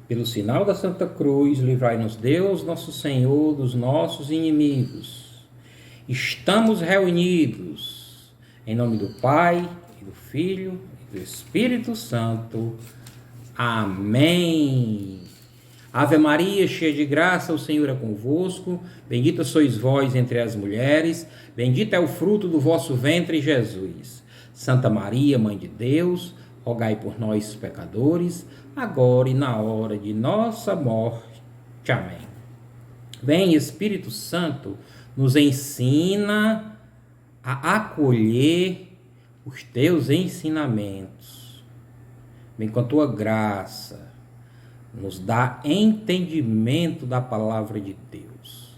Pelo sinal da Santa Cruz, livrai-nos Deus, nosso Senhor, dos nossos inimigos. Estamos reunidos em nome do Pai, e do Filho e do Espírito Santo. Amém. Ave Maria, cheia de graça, o Senhor é convosco. Bendita sois vós entre as mulheres, bendito é o fruto do vosso ventre, Jesus. Santa Maria, Mãe de Deus, rogai por nós, pecadores, agora e na hora de nossa morte. Amém. Vem, Espírito Santo, nos ensina a acolher os teus ensinamentos. Vem com a tua graça, nos dá entendimento da palavra de Deus.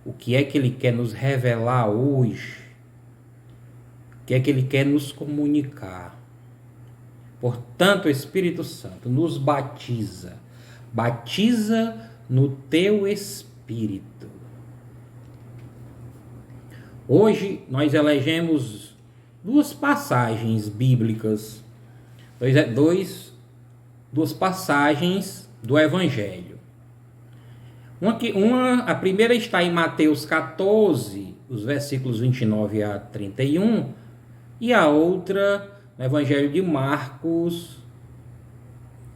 O que é que Ele quer nos revelar hoje? O que é que Ele quer nos comunicar? Portanto, o Espírito Santo nos batiza no teu Espírito. Hoje nós elegemos duas passagens bíblicas, duas passagens do Evangelho. A primeira está em Mateus 14, os versículos 29 a 31, e a outra no Evangelho de Marcos,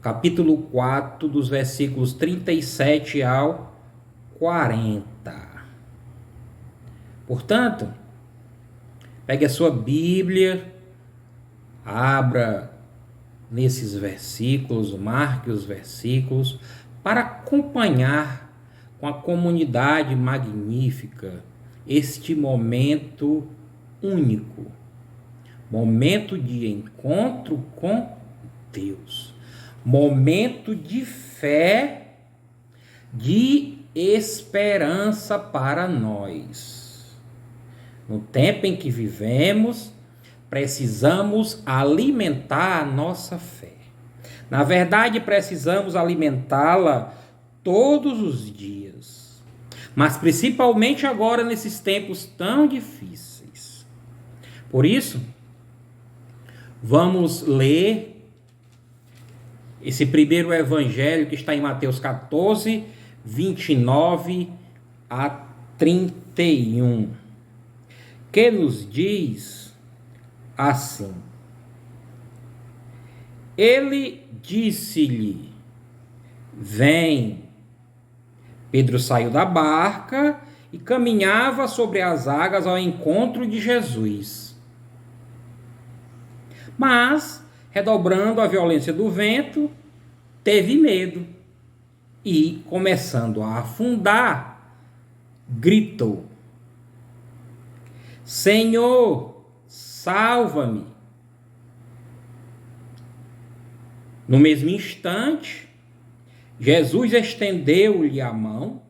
capítulo 4, dos versículos 37 ao 40. Portanto, pegue a sua Bíblia, abra nesses versículos, marque os versículos, para acompanhar com a comunidade magnífica este momento único, momento de encontro com Deus, momento de fé, de esperança para nós. No tempo em que vivemos, precisamos alimentar a nossa fé. Na verdade, precisamos alimentá-la todos os dias, mas principalmente agora nesses tempos tão difíceis. Por isso, vamos ler esse primeiro evangelho que está em Mateus 14, 29 a 31, que nos diz assim: Ele disse-lhe: vem. Pedro saiu da barca e caminhava sobre as águas ao encontro de Jesus. Mas, redobrando a violência do vento, teve medo e, começando a afundar, gritou: Senhor, salva-me! No mesmo instante, Jesus estendeu-lhe a mão,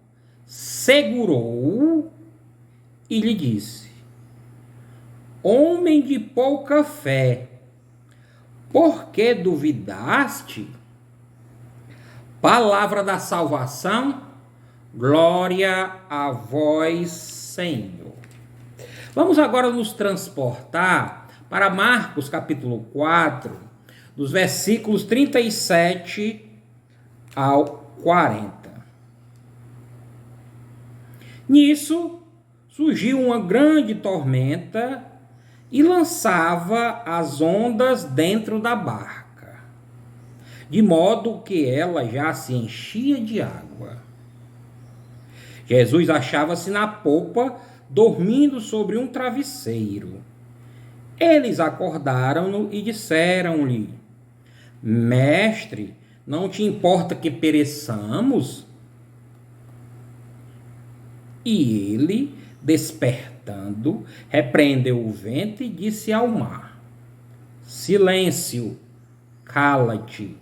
segurou-o e lhe disse: Homem de pouca fé, por que duvidaste? Palavra da salvação, glória a vós, Senhor. Vamos agora nos transportar para Marcos capítulo 4, dos versículos 37 ao 40. Nisso, surgiu uma grande tormenta e lançava as ondas dentro da barca, de modo que ela já se enchia de água. Jesus achava-se na popa, dormindo sobre um travesseiro. Eles acordaram-no e disseram-lhe: Mestre, não te importa que pereçamos? E ele, despertando, repreendeu o vento e disse ao mar: Silêncio, cala-te.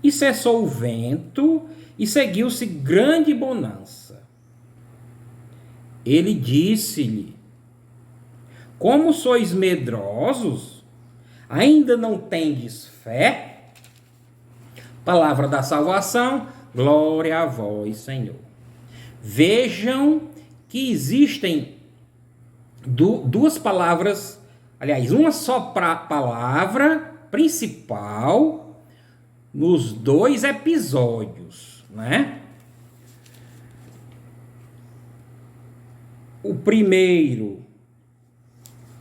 E cessou o vento e seguiu-se grande bonança. Ele disse-lhe: Como sois medrosos? Ainda não tendes fé? Palavra da salvação, glória a vós, Senhor. Vejam que existem duas palavras, aliás, uma só palavra principal nos dois episódios, né? O primeiro,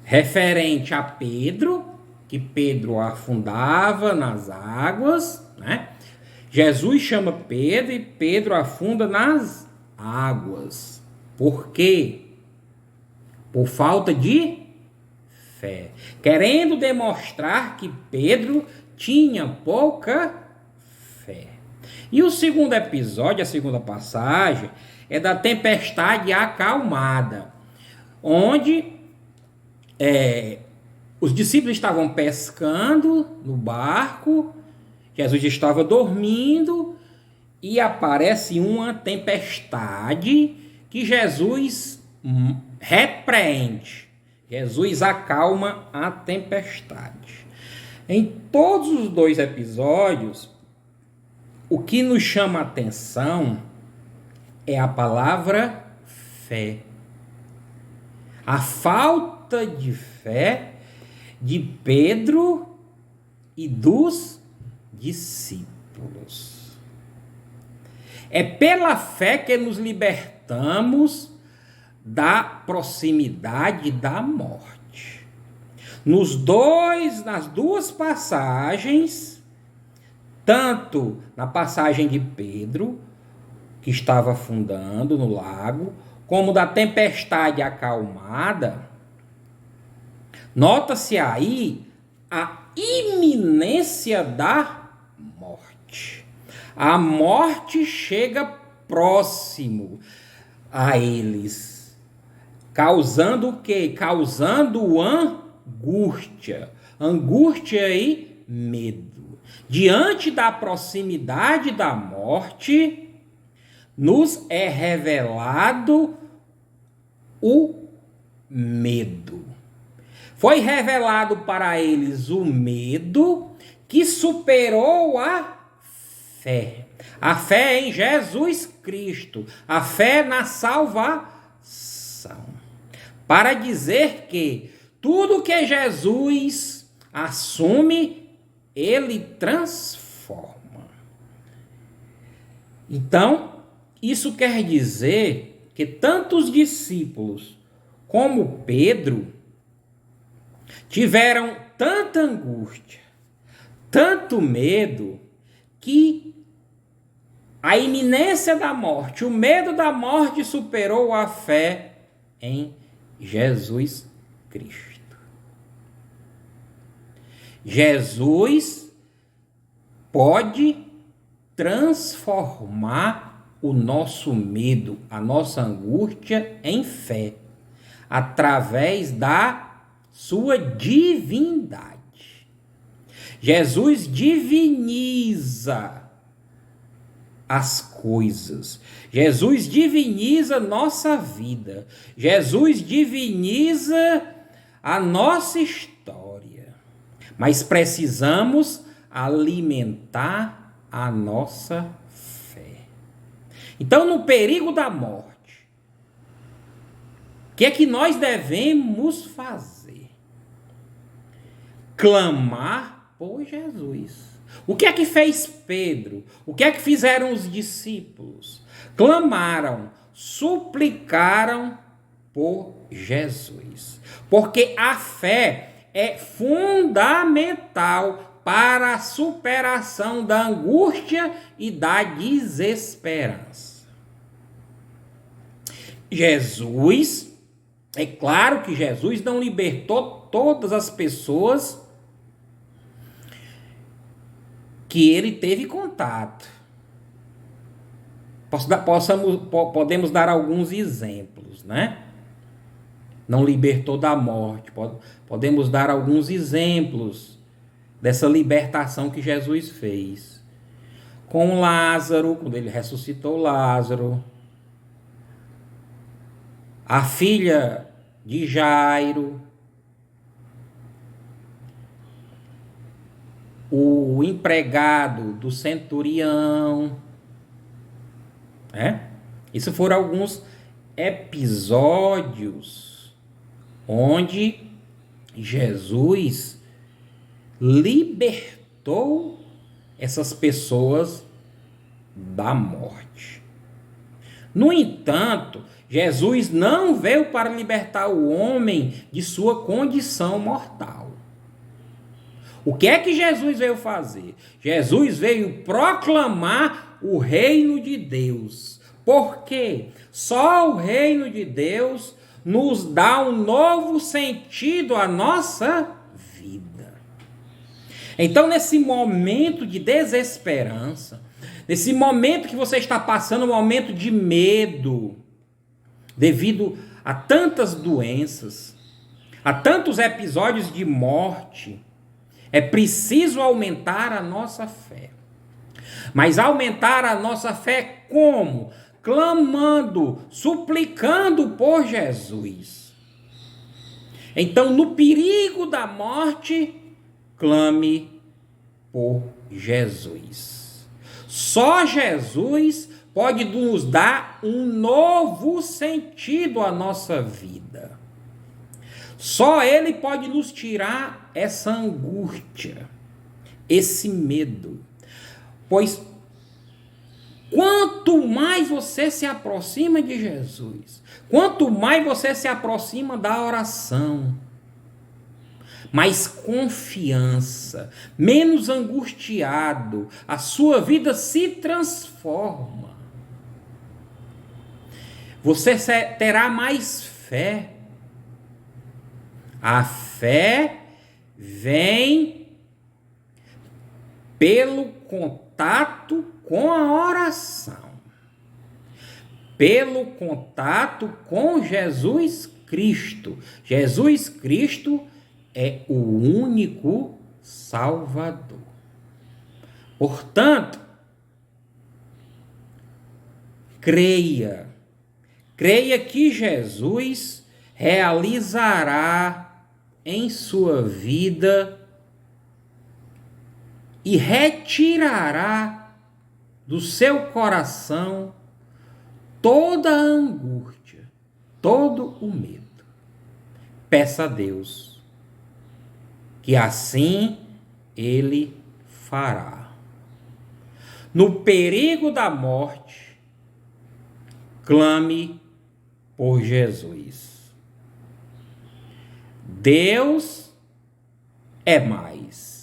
referente a Pedro, que Pedro afundava nas águas, né? Jesus chama Pedro e Pedro afunda nas águas. Por quê? Por falta de fé. Querendo demonstrar que Pedro tinha pouca fé. E o segundo episódio, a segunda passagem, é da tempestade acalmada, onde os discípulos estavam pescando no barco, Jesus estava dormindo e aparece uma tempestade que Jesus repreende. Jesus acalma a tempestade. Em todos os dois episódios, o que nos chama a atenção é a palavra fé. A falta de fé de Pedro e dos discípulos. É pela fé que nos libertamos da proximidade da morte. Nas duas passagens, tanto na passagem de Pedro, que estava afundando no lago, como da tempestade acalmada, nota-se aí a iminência da morte. A morte chega próximo a eles, causando o quê? Causando angústia. Angústia e medo. Diante da proximidade da morte, nos é revelado o medo. Foi revelado para eles o medo que superou a fé. A fé em Jesus Cristo. A fé na salvação. Para dizer que tudo que Jesus assume, ele transforma. Então, isso quer dizer que tanto os discípulos como Pedro tiveram tanta angústia, tanto medo, que a iminência da morte, o medo da morte superou a fé em Jesus Cristo. Jesus pode transformar o nosso medo, a nossa angústia em fé, através da sua divindade. Jesus diviniza as coisas. Jesus diviniza nossa vida. Jesus diviniza a nossa história. Mas precisamos alimentar a nossa fé. Então, no perigo da morte, o que é que nós devemos fazer? Clamar por Jesus. O que é que fez Pedro? O que é que fizeram os discípulos? Clamaram, suplicaram por Jesus. Porque a fé é fundamental para a superação da angústia e da desesperança. Jesus, é claro que Jesus não libertou todas as pessoas que ele teve contato. Podemos dar alguns exemplos, né? Não libertou da morte. Podemos dar alguns exemplos dessa libertação que Jesus fez. Com Lázaro, quando ele ressuscitou Lázaro. A filha de Jairo. O empregado do centurião. Isso foram alguns episódios onde Jesus libertou essas pessoas da morte. No entanto, Jesus não veio para libertar o homem de sua condição mortal. O que é que Jesus veio fazer? Jesus veio proclamar o reino de Deus. Por quê? Só o reino de Deus nos dá um novo sentido à nossa vida. Então, nesse momento de desesperança, nesse momento que você está passando, um momento de medo, devido a tantas doenças, a tantos episódios de morte, é preciso aumentar a nossa fé. Mas aumentar a nossa fé como? Clamando, suplicando por Jesus. Então, no perigo da morte, clame por Jesus. Só Jesus pode nos dar um novo sentido à nossa vida. Só Ele pode nos tirar essa angústia, esse medo. Pois quanto mais você se aproxima de Jesus, quanto mais você se aproxima da oração, mais confiança, menos angustiado, a sua vida se transforma. Você terá mais fé. A fé vem pelo contato com a oração, pelo contato com Jesus Cristo. Jesus Cristo é o único Salvador. Portanto, creia que Jesus realizará em sua vida e retirará do seu coração toda a angústia, todo o medo. Peça a Deus que assim Ele fará. No perigo da morte, clame por Jesus. Deus é mais.